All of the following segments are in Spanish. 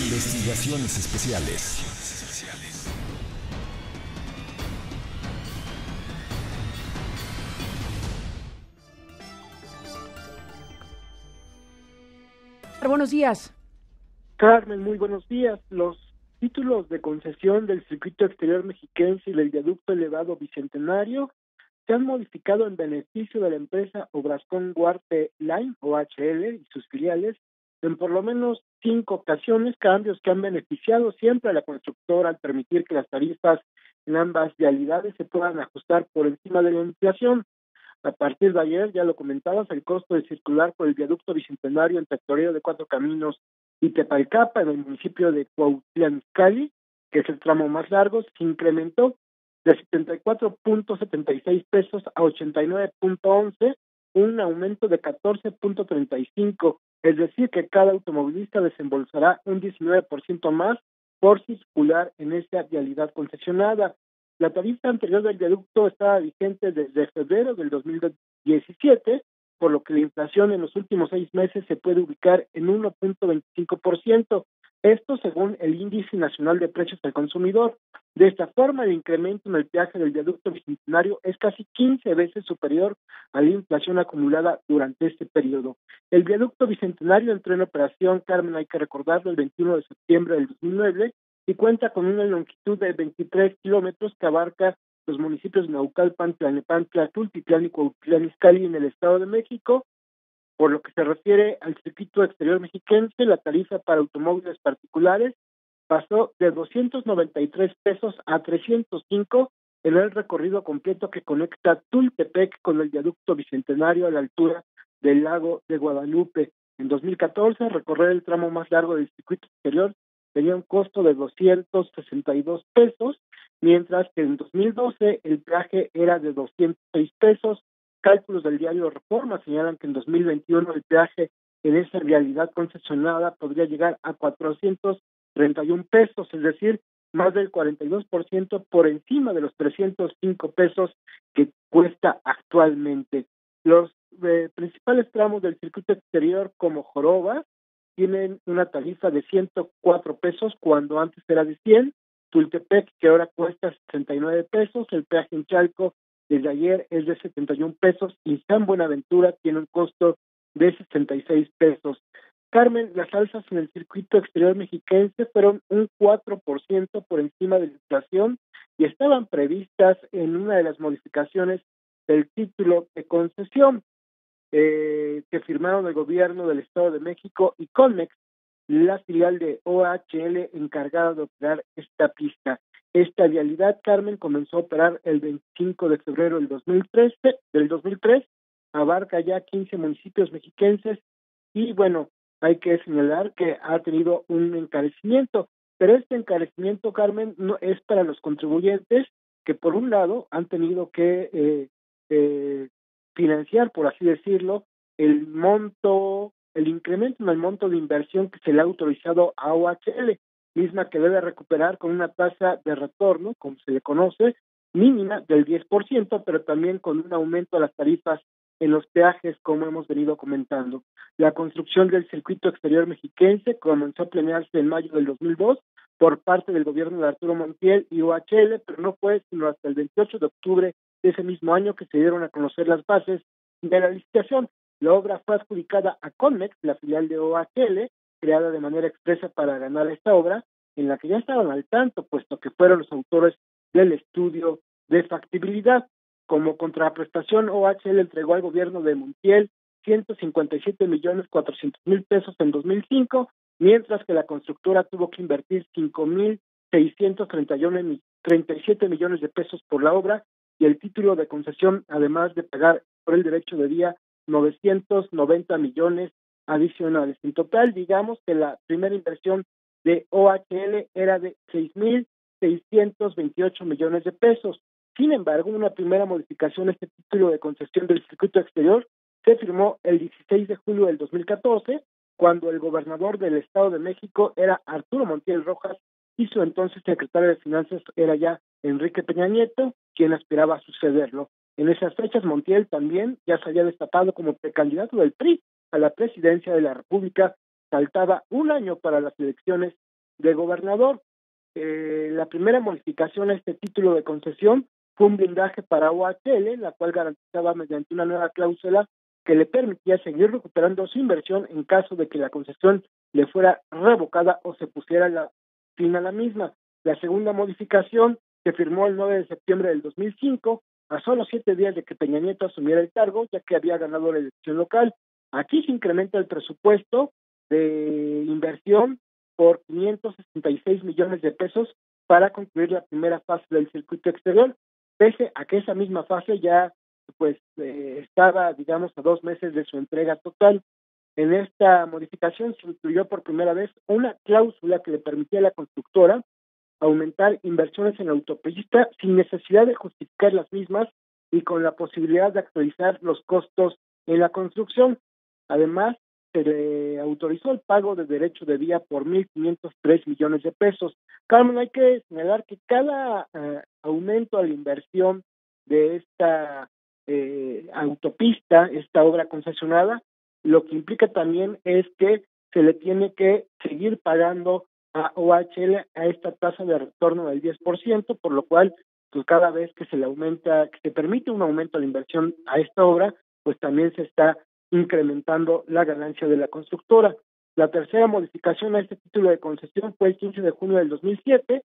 Investigaciones especiales. Buenos días. Carmen, muy buenos días. Los títulos de concesión del circuito exterior mexiquense y del viaducto elevado bicentenario se han modificado en beneficio de la empresa Obrascón Huarte Line, OHL, y sus filiales, en por lo menos 5 ocasiones, cambios que han beneficiado siempre a la constructora al permitir que las tarifas en ambas vialidades se puedan ajustar por encima de la inflación. A partir de ayer, ya lo comentabas, el costo de circular por el viaducto bicentenario entre Toreo de Cuatro Caminos y Tepalcapa, en el municipio de Cuautitlán Izcalli, que es el tramo más largo, se incrementó de 74.76 pesos a 89.11, un aumento de 14.35, es decir, que cada automovilista desembolsará un 19% más por circular en esta vialidad concesionada. La tarifa anterior del viaducto estaba vigente desde febrero del 2017, por lo que la inflación en los últimos 6 meses se puede ubicar en 1.25%, esto según el Índice Nacional de Precios al Consumidor. De esta forma, el incremento en el peaje del viaducto bicentenario es casi 15 veces superior a la inflación acumulada durante este periodo. El viaducto bicentenario entró en operación, Carmen, hay que recordarlo, el 21 de septiembre del 2009, y cuenta con una longitud de 23 kilómetros que abarca los municipios de Naucalpan, Tlalnepantla, Tultitlán y Cuautitlán Izcalli en el Estado de México. Por lo que se refiere al circuito exterior mexiquense, la tarifa para automóviles particulares pasó de 293 pesos a 305 en el recorrido completo que conecta Tultepec con el viaducto bicentenario a la altura del lago de Guadalupe. En 2014, recorrer el tramo más largo del circuito exterior tenía un costo de 262 pesos, mientras que en 2012 el peaje era de 206 pesos. Cálculos del diario Reforma señalan que en 2021 el peaje en esa vialidad concesionada podría llegar a 431 pesos, es decir, más del 42% por encima de los 305 pesos que cuesta actualmente. Los principales tramos del circuito exterior, como Joroba, tienen una tarifa de 104 pesos cuando antes era de 100, Tultepec, que ahora cuesta 69 pesos, el peaje en Chalco desde ayer es de 71 pesos y San Buenaventura tiene un costo de 66 pesos. Carmen, las alzas en el circuito exterior mexiquense fueron un 4% por encima de la inflación y estaban previstas en una de las modificaciones del título de concesión que firmaron el gobierno del Estado de México y Colmex, la filial de OHL encargada de operar esta pista. Esta vialidad, Carmen, comenzó a operar el 25 de febrero del 2003, abarca ya 15 municipios mexiquenses y bueno, hay que señalar que ha tenido un encarecimiento, pero este encarecimiento, Carmen, no es para los contribuyentes que por un lado han tenido que financiar, por así decirlo, el incremento en el monto de inversión que se le ha autorizado a OHL, misma que debe recuperar con una tasa de retorno, como se le conoce, mínima del 10%, pero también con un aumento a las tarifas en los peajes, como hemos venido comentando. La construcción del circuito exterior mexiquense comenzó a planearse en mayo del 2002 por parte del gobierno de Arturo Montiel y OHL, pero no fue sino hasta el 28 de octubre de ese mismo año que se dieron a conocer las bases de la licitación. La obra fue adjudicada a Conmex, la filial de OHL, creada de manera expresa para ganar esta obra, en la que ya estaban al tanto, puesto que fueron los autores del estudio de factibilidad. Como contraprestación, OHL entregó al gobierno de Montiel 157.400.000 pesos en 2005, mientras que la constructora tuvo que invertir 5.637 millones de pesos por la obra y el título de concesión, además de pagar por el derecho de vía 990 millones adicionales. En total, digamos que la primera inversión de OHL era de 6.628 millones de pesos. Sin embargo, una primera modificación a este título de concesión del circuito exterior se firmó el 16 de julio del 2014, cuando el gobernador del Estado de México era Arturo Montiel Rojas y su entonces secretario de Finanzas era ya Enrique Peña Nieto, quien aspiraba a sucederlo. En esas fechas, Montiel también ya se había destapado como precandidato del PRI a la presidencia de la República faltaba un año para las elecciones de gobernador. La primera modificación a este título de concesión fue un blindaje para OHL, la cual garantizaba mediante una nueva cláusula que le permitía seguir recuperando su inversión en caso de que la concesión le fuera revocada o se pusiera fin a la misma. La segunda modificación se firmó el 9 de septiembre del 2005, a solo 7 días de que Peña Nieto asumiera el cargo, ya que había ganado la elección local. Aquí se incrementa el presupuesto de inversión por 566 millones de pesos para concluir la primera fase del circuito exterior, pese a que esa misma fase ya estaba, digamos, a 2 meses de su entrega total. En esta modificación se incluyó por primera vez una cláusula que le permitía a la constructora aumentar inversiones en autopista sin necesidad de justificar las mismas y con la posibilidad de actualizar los costos en la construcción. Además, se le autorizó el pago de derecho de vía por 1.503 millones de pesos. Carmen, hay que señalar que cada aumento a la inversión de esta autopista, esta obra concesionada, lo que implica también es que se le tiene que seguir pagando a OHL a esta tasa de retorno del 10%, por lo cual, pues cada vez que se le aumenta, que se permite un aumento a la inversión a esta obra, pues también se está incrementando la ganancia de la constructora. La tercera modificación a este título de concesión fue el 15 de junio del 2007,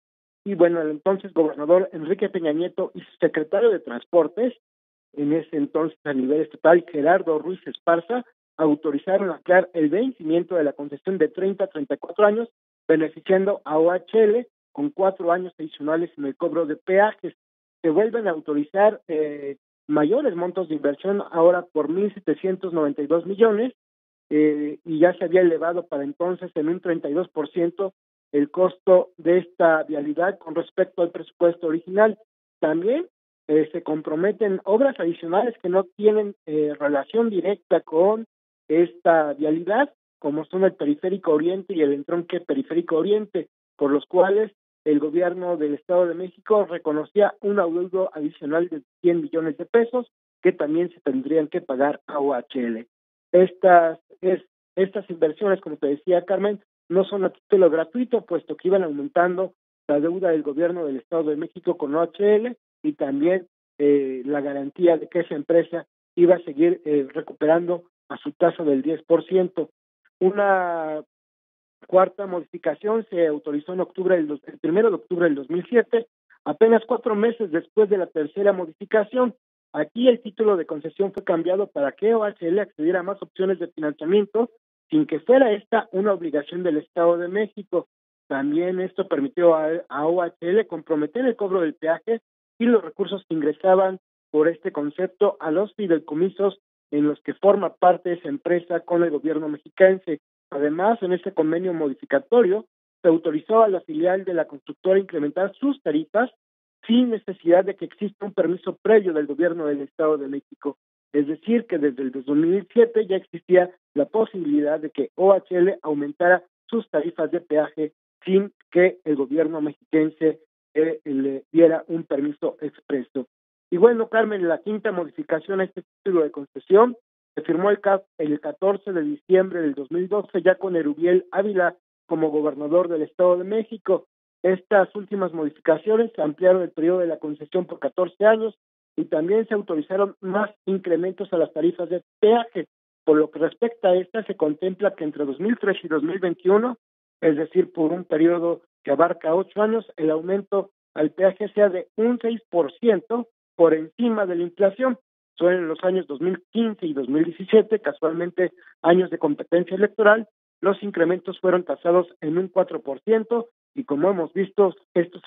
y bueno, el entonces gobernador Enrique Peña Nieto y su secretario de Transportes, en ese entonces a nivel estatal, Gerardo Ruiz Esparza, autorizaron ampliar el vencimiento de la concesión de 30 a 34 años, beneficiando a OHL con 4 años adicionales en el cobro de peajes. Se vuelven a autorizar mayores montos de inversión, ahora por 1.792 millones, y ya se había elevado para entonces en un 32% el costo de esta vialidad con respecto al presupuesto original. También se comprometen obras adicionales que no tienen relación directa con esta vialidad, como son el Periférico Oriente y el entronque Periférico Oriente, por los cuales el gobierno del Estado de México reconocía un adeudo adicional de 100 millones de pesos que también se tendrían que pagar a OHL. Estas inversiones, como te decía, Carmen, no son a título gratuito, puesto que iban aumentando la deuda del gobierno del Estado de México con OHL y también la garantía de que esa empresa iba a seguir recuperando a su tasa del 10%. Una cuarta modificación se autorizó el 1 de octubre del 2007, apenas 4 meses después de la tercera modificación. Aquí el título de concesión fue cambiado para que OHL accediera a más opciones de financiamiento sin que fuera esta una obligación del Estado de México. También esto permitió a OHL comprometer el cobro del peaje y los recursos que ingresaban por este concepto a los fideicomisos en los que forma parte esa empresa con el gobierno mexiquense. Además, en este convenio modificatorio, se autorizó a la filial de la constructora a incrementar sus tarifas sin necesidad de que exista un permiso previo del gobierno del Estado de México. Es decir, que desde el 2007 ya existía la posibilidad de que OHL aumentara sus tarifas de peaje sin que el gobierno mexiquense le diera un permiso expreso. Y bueno, Carmen, la quinta modificación a este título de concesión se firmó el 14 de diciembre del 2012, ya con Erubiel Ávila como gobernador del Estado de México. Estas últimas modificaciones ampliaron el periodo de la concesión por 14 años y también se autorizaron más incrementos a las tarifas de peaje. Por lo que respecta a esta, se contempla que entre 2003 y 2021, es decir, por un periodo que abarca 8 años, el aumento al peaje sea de un 6% por encima de la inflación. Son en los años 2015 y 2017, casualmente años de competencia electoral, los incrementos fueron tasados en un 4%, y como hemos visto, estos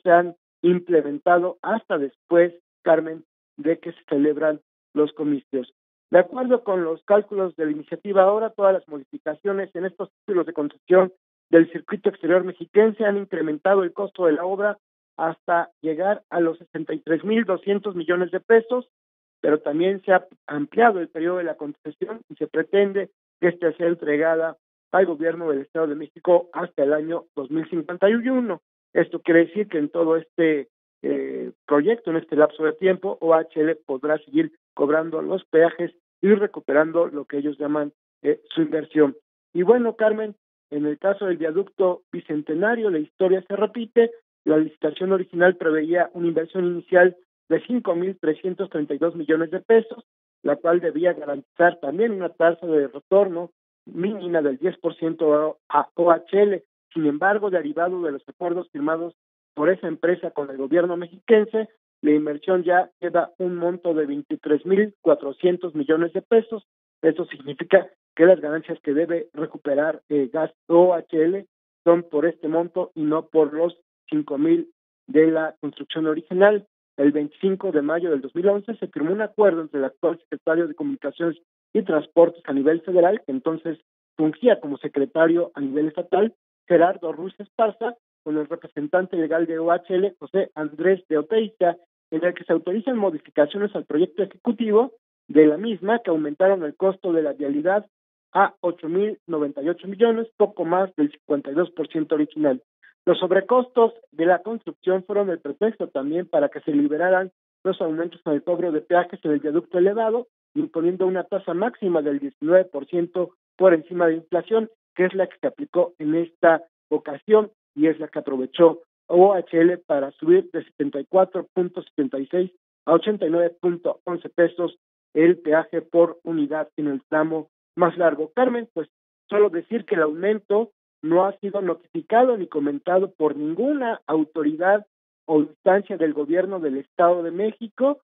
se han implementado hasta después, Carmen, de que se celebran los comicios. De acuerdo con los cálculos de la iniciativa ahora, todas las modificaciones en estos títulos de concesión del circuito exterior mexiquense han incrementado el costo de la obra hasta llegar a los 63.200 millones de pesos, pero también se ha ampliado el periodo de la concesión y se pretende que esta sea entregada al gobierno del Estado de México hasta el año 2051. Esto quiere decir que en todo este proyecto, en este lapso de tiempo, OHL podrá seguir cobrando los peajes ir recuperando lo que ellos llaman su inversión. Y bueno, Carmen, en el caso del viaducto Bicentenario, la historia se repite. La licitación original preveía una inversión inicial de 5.332 millones de pesos, la cual debía garantizar también una tasa de retorno mínima del 10% a OHL. Sin embargo, derivado de los acuerdos firmados por esa empresa con el gobierno mexiquense, la inversión ya queda un monto de 23.400 millones de pesos. Eso significa que las ganancias que debe recuperar Gas OHL son por este monto y no por los 5.000 de la construcción original. El 25 de mayo del 2011 se firmó un acuerdo entre el actual secretario de Comunicaciones y Transportes a nivel federal, que entonces fungía como secretario a nivel estatal, Gerardo Ruiz Esparza, con el representante legal de OHL, José Andrés de Oteiza, en el que se autorizan modificaciones al proyecto ejecutivo de la misma, que aumentaron el costo de la vialidad a 8.098 millones, poco más del 52% original. Los sobrecostos de la construcción fueron el pretexto también para que se liberaran los aumentos en el cobro de peajes en el viaducto elevado, imponiendo una tasa máxima del 19% por encima de inflación, que es la que se aplicó en esta ocasión y es la que aprovechó OHL para subir de 74.76 a 89.11 pesos el peaje por unidad en el tramo más largo. Carmen, pues solo decir que el aumento no ha sido notificado ni comentado por ninguna autoridad o instancia del gobierno del Estado de México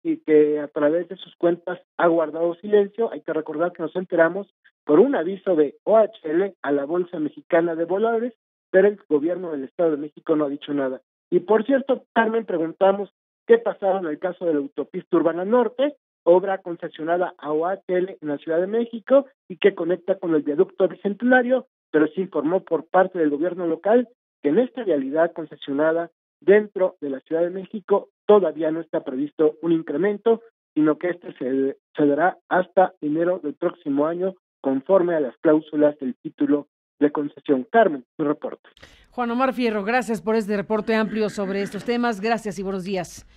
y que a través de sus cuentas ha guardado silencio. Hay que recordar que nos enteramos por un aviso de OHL a la Bolsa Mexicana de Valores, pero el gobierno del Estado de México no ha dicho nada. Y por cierto, Carmen, preguntamos qué pasaba en el caso de la autopista Urbana Norte, obra concesionada a OHL en la Ciudad de México y que conecta con el viaducto Bicentenario, pero se informó por parte del gobierno local que en esta vialidad concesionada dentro de la Ciudad de México todavía no está previsto un incremento, sino que este se dará hasta enero del próximo año, conforme a las cláusulas del título de concesión. Carmen, su reporte. Juan Omar Fierro, gracias por este reporte amplio sobre estos temas. Gracias y buenos días.